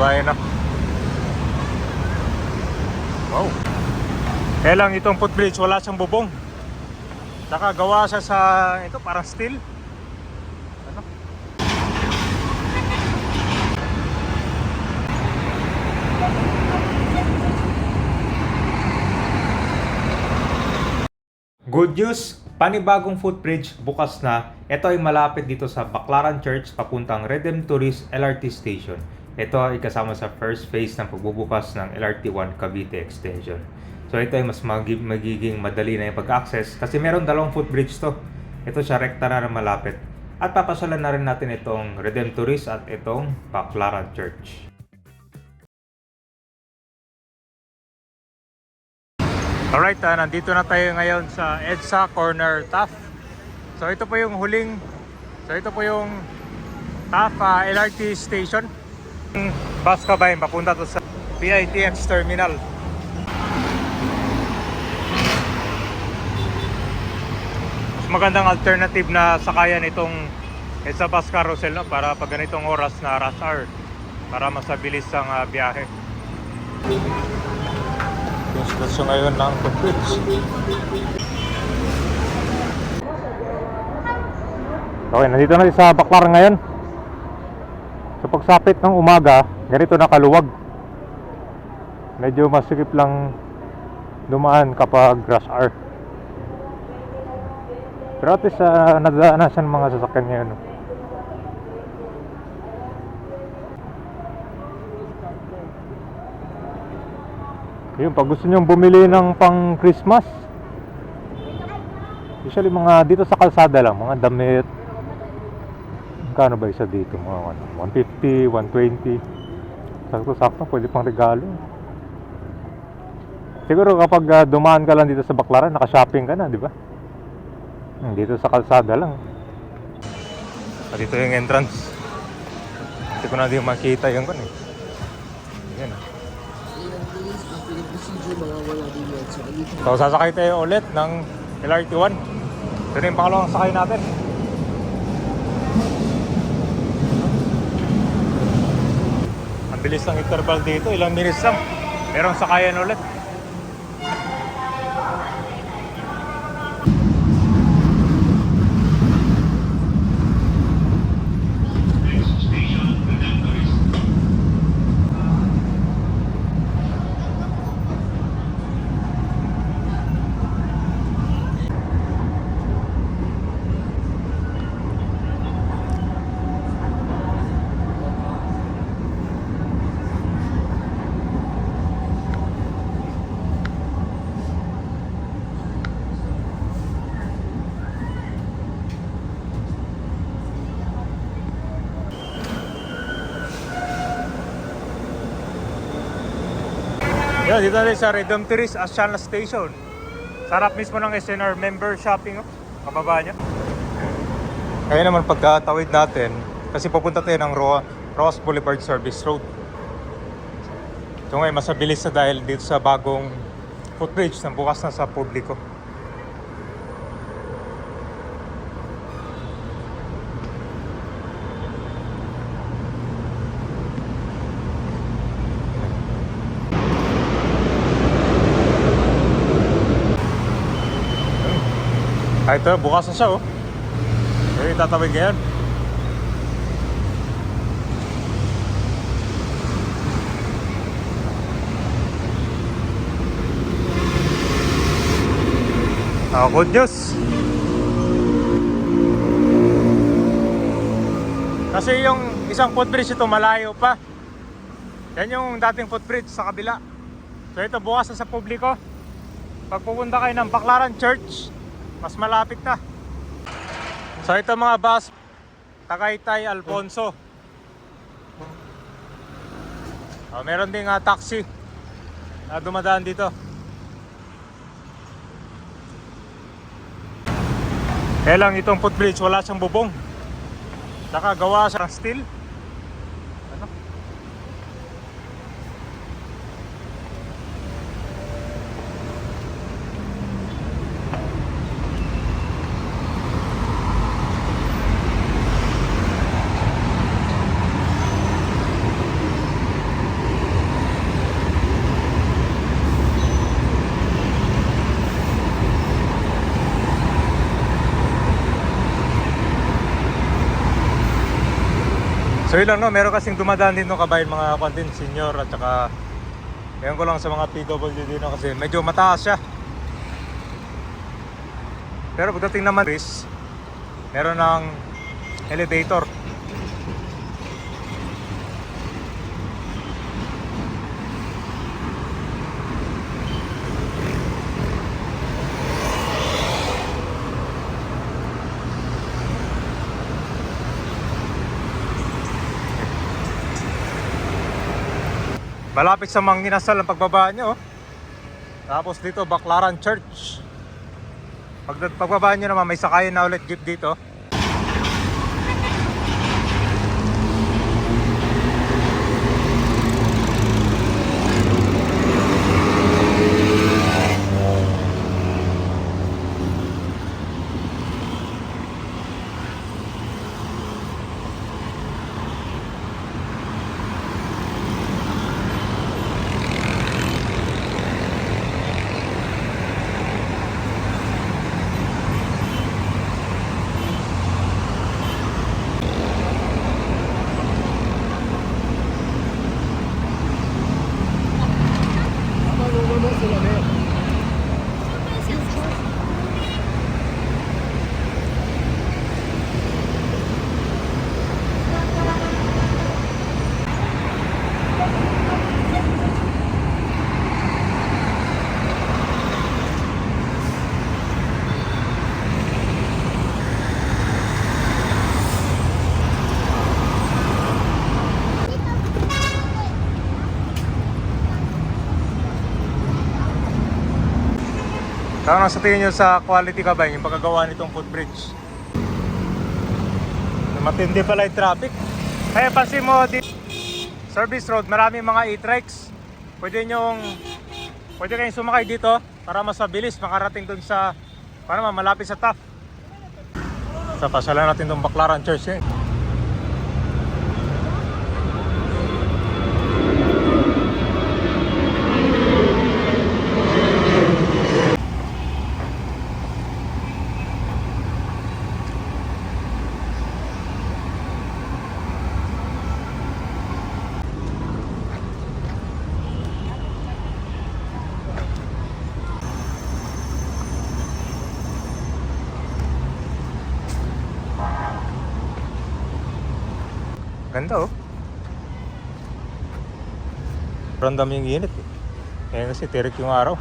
kabayan na. Wow. Kaya lang itong footbridge wala siyang bubong. Saka gawa siya sa ito parang steel. Ano? Good news! Panibagong footbridge bukas na. Ito ay malapit dito sa Baclaran Church papuntang Redemptorist LRT Station. Ito ay kasama sa first phase ng pagbubukas ng LRT1 Cavite Extension. So ito ay mas magiging madali na yung pag-access kasi meron dalawang footbridge to. Ito siya rekta na malapit. At papasyalan na rin natin itong Redemptorist at itong Baclaran Church. Alright, nandito na tayo ngayon sa EDSA Corner TAF. So ito po yung TAF LRT Station. Bus kabayan papunta to sa PITX Terminal. Mas magandang alternative na sakayan itong EDSA Bus Carousel, no? Para pag ganitong oras na rush hour, para mas mabilis ang biyahe. Yung sitwasyon ngayon ng footbridge. Okay, nandito na sa Baclaran ngayon. So pagsapit ng umaga, ganito na kaluwag. Medyo masikip lang dumaan kapag rush hour. Pero at least nadaanan siya ng mga sasakyan ngayon. Yung pag gusto nyong bumili ng pang Christmas, usually mga dito sa kalsada lang, mga damit. Magkano ba isa dito? Mga 150, 120. Sakto-sakto, pwede pang regalo. Siguro kapag dumaan ka lang dito sa Baclaran, naka-shopping ka na, di ba? Dito sa kalsada lang. Dito yung entrance. Hindi ko na din makita yung kan eh. Yan. So sasakay tayo ulit ng LRT1. Ito na yung pangalawang sakay natin. Ang bilis ng interval dito, ilang minutes lang merong sakayan ulit. Yan, dito na sa Redemptorist Asiana Station. Sarap mismo ng SNR member shopping, oh. Kababa niya. Kaya naman pagkatawid natin, kasi pupunta tayo ng Roas Boulevard Service Road. So ngayon, mas mabilis na dahil dito sa bagong footbridge na bukas na sa publiko. Ito, bukas na siya, oh. Okay, tatawid ngayon. Good news. Kasi yung isang footbridge ito malayo pa. Yan yung dating footbridge sa kabila. So ito bukas na sa publiko. Pag pupunta kayo ng Baclaran Church, mas malapit na. So ito mga bus, Tagaytay, Alfonso. Meron ding taxi na dumadaan dito. Kaya lang itong footbridge wala siyang bubong. Saka gawa siya ng steel. Ano? So yun lang no, meron kasing dumadaan dito kabayan mga content senior at saka ewan ko lang sa mga PWD dito kasi medyo mataas siya. Pero pagdating naman is meron ng elevator. Malapit sa Manginasal ang pagbaba nyo. Tapos dito Baclaran Church. Pagbaba nyo naman may sakayan na ulit jeep dito. Ano sa tingin nyo sa quality kabayan, yung pagkagawa nitong footbridge? Matindi pala yung traffic. Kaya pansin mo dito, service road, maraming mga e-trikes. Pwede kayong sumakay dito para mas mabilis makarating dun sa malapit sa TAF. Sa pasyalan natin itong Baclaran Church eh. Ganda oh. Randam yung init eh. Kaya kasi tirik yung araw.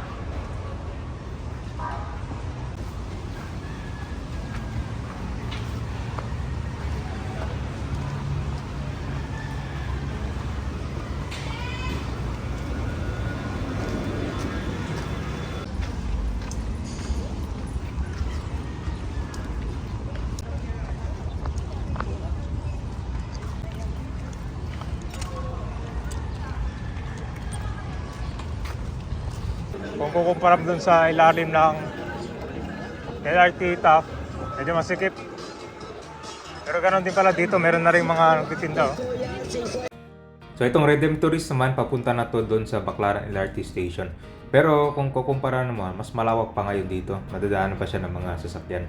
Kung kukumpara dun sa ilalim ng LRT TAF, medyo masikip. Pero ganoon din pala dito, meron na rin mga nagtitinda oh. So itong Redemptorist naman, papunta na to doon sa Baclaran LRT Station. Pero kung kukumpara naman, mas malawak pa ngayon dito. Madadaanan pa siya ng mga sasakyan.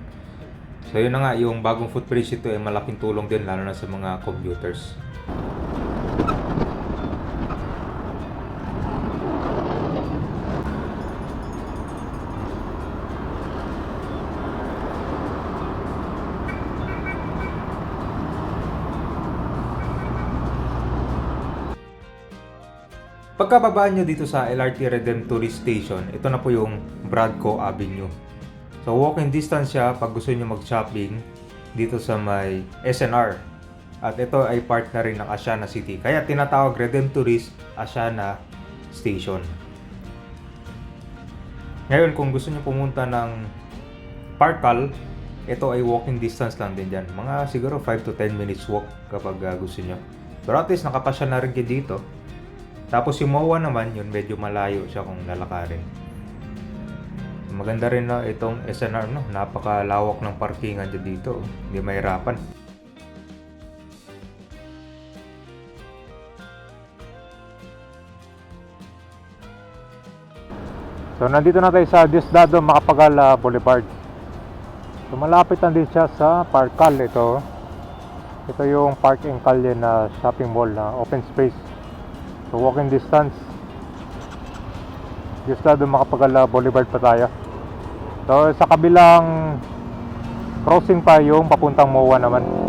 So yun na nga, yung bagong footbridge ito ay malaking tulong din lalo na sa mga commuters. Pagkababaan nyo dito sa LRT Redemptorist Station, ito na po yung Bradco Avenue. So walking distance siya pag gusto nyo mag-shopping dito sa may SNR. At ito ay part na rin ng Asiana City. Kaya tinatawag Redemptorist Asiana Station. Ngayon kung gusto nyo pumunta ng Parkal, ito ay walking distance lang din dyan. Mga siguro 5 to 10 minutes walk kapag gusto nyo. Pero at least nakapasya na rin kayo dito. Tapos yung MOA naman, yun medyo malayo siya kung lalakarin. Maganda rin na itong SNR, no? Napakalawak ng parkingan dito. Hindi mahirapan. So nandito na tayo sa Diosdado Macapagal Boulevard. So malapit na din siya sa Parkal ito. Ito yung Park and Calle na shopping mall na open space. So walking distance. Just na doon Makapagala Boulevard pa tayo. So sa kabilang crossing pa yung papuntang MOA naman.